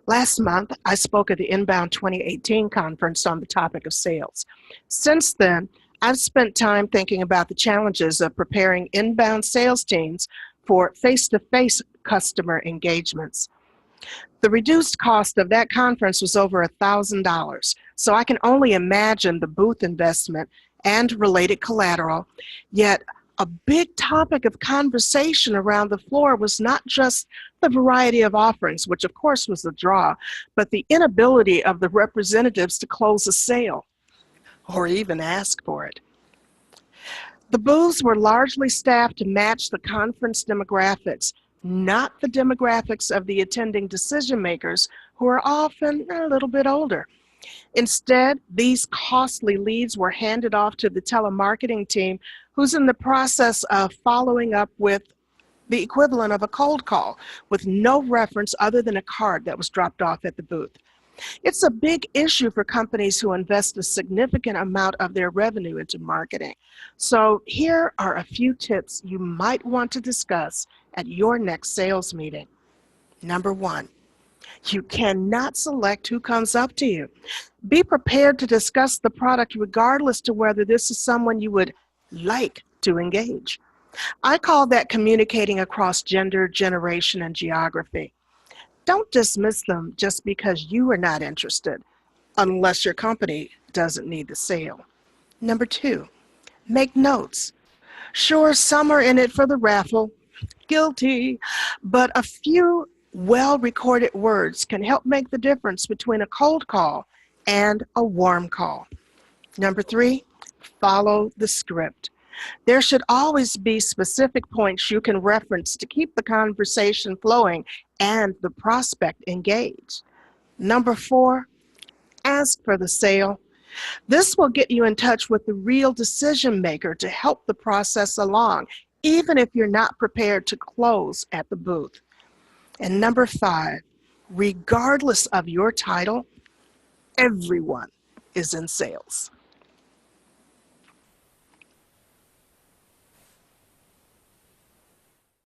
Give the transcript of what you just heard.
Last month, I spoke at the Inbound 2018 conference on the topic of sales. Since then, I've spent time thinking about the challenges of preparing inbound sales teams for face-to-face customer engagements. The reduced cost of that conference was over $1,000, so I can only imagine the booth investment and related collateral. Yet, a big topic of conversation around the floor was not just the variety of offerings, which of course was a draw, but the inability of the representatives to close a sale or even ask for it. The booths were largely staffed to match the conference demographics, not the demographics of the attending decision makers, who are often a little bit older. Instead, these costly leads were handed off to the telemarketing team, who's in the process of following up with the equivalent of a cold call with no reference other than a card that was dropped off at the booth. It's a big issue for companies who invest a significant amount of their revenue into marketing. So here are a few tips you might want to discuss at your next sales meeting. Number one, you cannot select who comes up to you. Be prepared to discuss the product regardless to whether this is someone you would like to engage. I call that communicating across gender, generation, and geography. Don't dismiss them just because you are not interested, unless your company doesn't need the sale. Number two, make notes. Sure, some are in it for the raffle, guilty, but a few well-recorded words can help make the difference between a cold call and a warm call. Number three, follow the script. There should always be specific points you can reference to keep the conversation flowing and the prospect engaged. Number four, ask for the sale. This will get you in touch with the real decision maker to help the process along, even if you're not prepared to close at the booth. And number five, regardless of your title, everyone is in sales.